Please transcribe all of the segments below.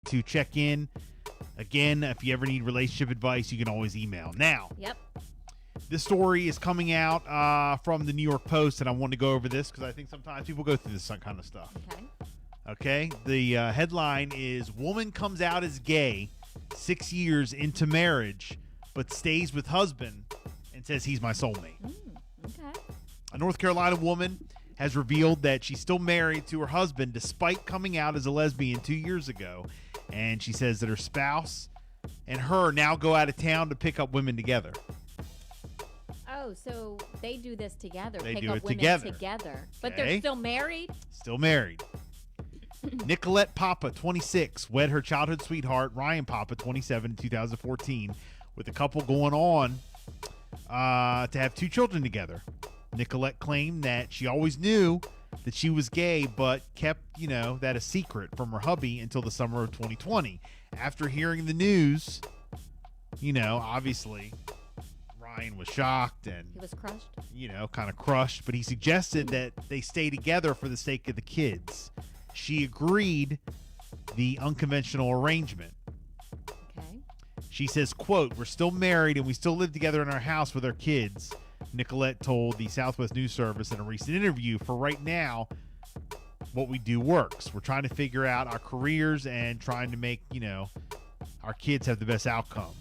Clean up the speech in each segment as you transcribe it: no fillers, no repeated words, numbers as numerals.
to check in. Again, if you ever need relationship advice, you can always email. Now, this story is coming out from the New York Post, and I want to go over this because I think sometimes people go through this kind of stuff. Okay. The headline is, Woman Comes Out as Gay 6 years into marriage, but stays with husband and says he's my soulmate. Okay. A North Carolina woman has revealed that she's still married to her husband despite coming out as a lesbian 2 years ago. And she says that her spouse and her now go out of town to pick up women together. Oh, so they do this together. They pick do up it women together. But they're still married? Still married. Nicolette Papa, 26, wed her childhood sweetheart, Ryan Papa, 27, in 2014, with the couple going on to have 2 children together. Nicolette claimed that she always knew that she was gay, but kept, that a secret from her hubby until the summer of 2020. After hearing the news, obviously Ryan was shocked and he was crushed. Kind of crushed, but he suggested that they stay together for the sake of the kids. She agreed the unconventional arrangement. Okay. She says, quote, "We're still married and we still live together in our house with our kids," Nicolette told the Southwest News Service in a recent interview. "For right now, what we do works. We're trying to figure out our careers and trying to make, our kids have the best outcome.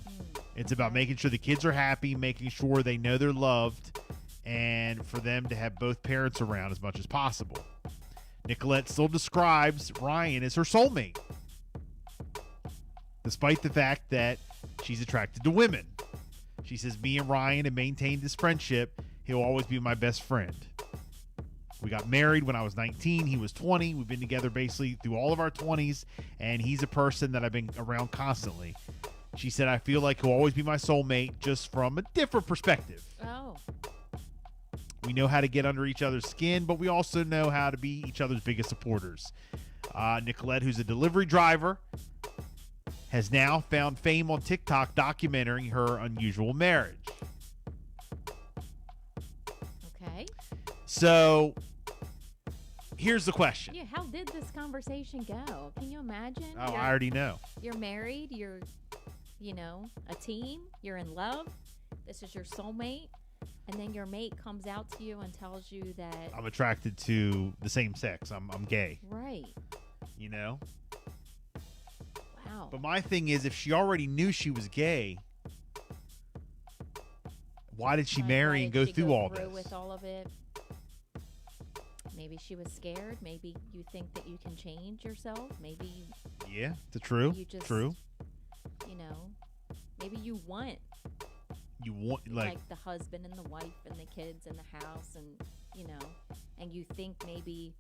It's about making sure the kids are happy, making sure they know they're loved, and for them to have both parents around as much as possible." Nicolette still describes Ryan as her soulmate, despite the fact that she's attracted to women. She says, "Me and Ryan have maintained this friendship. He'll always be my best friend. We got married when I was 19. He was 20. We've been together basically through all of our 20s, and he's a person that I've been around constantly." She said, "I feel like he'll always be my soulmate, just from a different perspective. Oh. We know how to get under each other's skin, but we also know how to be each other's biggest supporters." Nicolette, who's a delivery driver, has now found fame on TikTok documenting her unusual marriage. Okay. So, here's the question. Yeah, how did this conversation go? Can you imagine? Oh, I already know. You're married, you're, a team, you're in love, this is your soulmate, and then your mate comes out to you and tells you that I'm attracted to the same sex. I'm gay. Right. Wow. But my thing is, if she already knew she was gay, why did she marry and go through all this? With all of it? Maybe she was scared. Maybe you think that you can change yourself. Maybe. Yeah, it's true. True. Maybe you want. You want like the husband and the wife and the kids and the house and and you think maybe,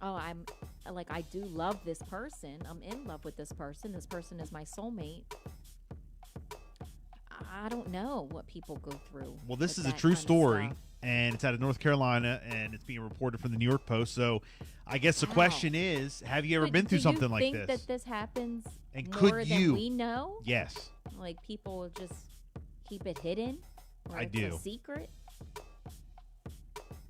oh, I do love this person. I'm in love with this person. This person is my soulmate. I don't know what people go through. Well, this is a true story, and it's out of North Carolina, and it's being reported from the New York Post. So I guess the question is, have you ever been through something like this? Do you think that this happens and more than we know? Yes. Like people just keep it hidden? Or I do. A secret?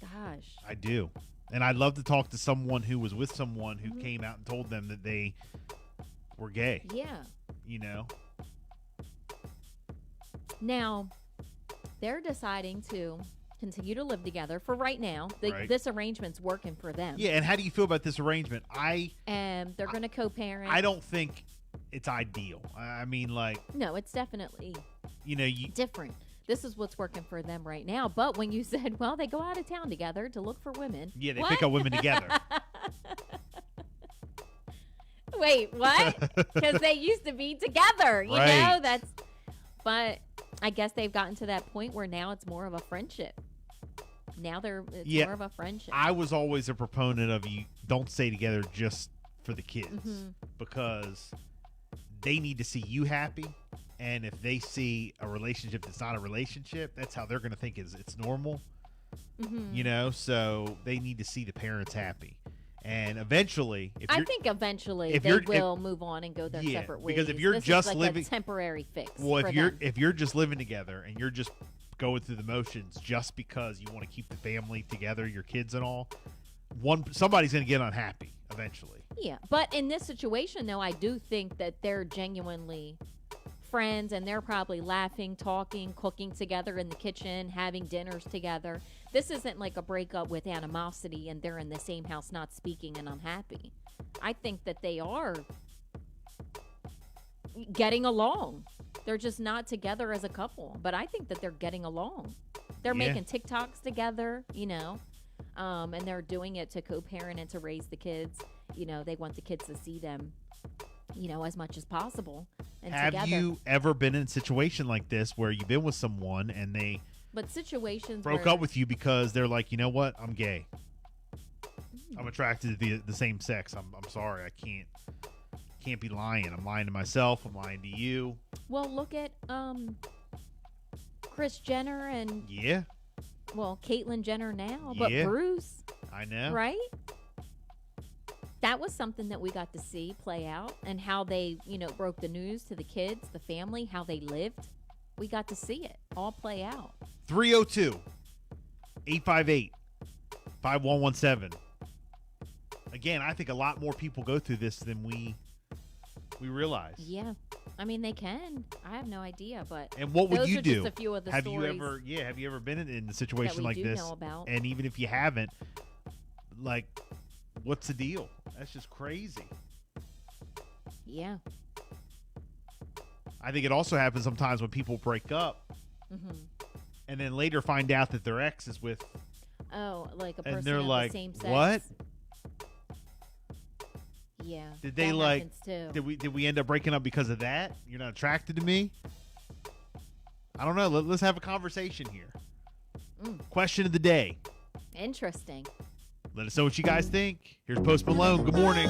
Gosh. I do. And I'd love to talk to someone who was with someone who came out and told them that they were gay. Yeah. Now, they're deciding to continue to live together for right now. This arrangement's working for them. Yeah, and how do you feel about this arrangement? And they're going to co-parent. I don't think it's ideal. I mean, no, it's definitely you different. This is what's working for them right now. But when you said, well, they go out of town together to look for women. Yeah, they pick up women together. Wait, what? Because they used to be together, you know? But I guess they've gotten to that point where now it's more of a friendship. Now it's more of a friendship. I was always a proponent of you don't stay together just for the kids because they need to see you happy. And if they see a relationship that's not a relationship, that's how they're going to think it's normal. So they need to see the parents happy. And eventually, I think eventually they will move on and go their separate ways. Because if you're just living a temporary fix. Well, if you're just living together and you're just going through the motions just because you want to keep the family together, your kids and all, somebody's going to get unhappy eventually. Yeah, but in this situation, though, I do think that they're genuinely friends and they're probably laughing, talking, cooking together in the kitchen, having dinners together. This isn't like a breakup with animosity and they're in the same house not speaking and unhappy. I think that they are getting along. They're just not together as a couple, but I think that they're getting along. They're Yeah. making TikToks together, and they're doing it to co-parent and to raise the kids. They want the kids to see them, as much as possible and Have together. you ever been in a situation like this where you've been with someone and they But situations broke where, up with you because they're like, you know what, I'm gay, I'm attracted to the same sex. I'm sorry, I can't be lying. I'm lying to myself. I'm lying to you. well, look at Kris Jenner and Yeah, Caitlyn Jenner now, but Yeah. Bruce, I know. right? That was something that we got to see play out and how they, broke the news to the kids, the family, how they lived. We got to see it all play out. 302-858-5117. Again, I think a lot more people go through this than we realize. Yeah. I mean, they can. I have no idea, but And what would those you are do? just a few of the have stories you ever been in a that situation we like do this? know about. And even if you haven't, like, what's the deal? That's just crazy. Yeah. I think it also happens sometimes when people break up hmm and then later find out that their ex is with. Oh, like a And person they're of like, the same sex. "What? Yeah. Did they that like? happens too. Did we end up breaking up because of that? You're not attracted to me? I don't know. Let's have a conversation here. Question of the day. Interesting. Let us know what you guys think. Here's Post Malone. Good morning.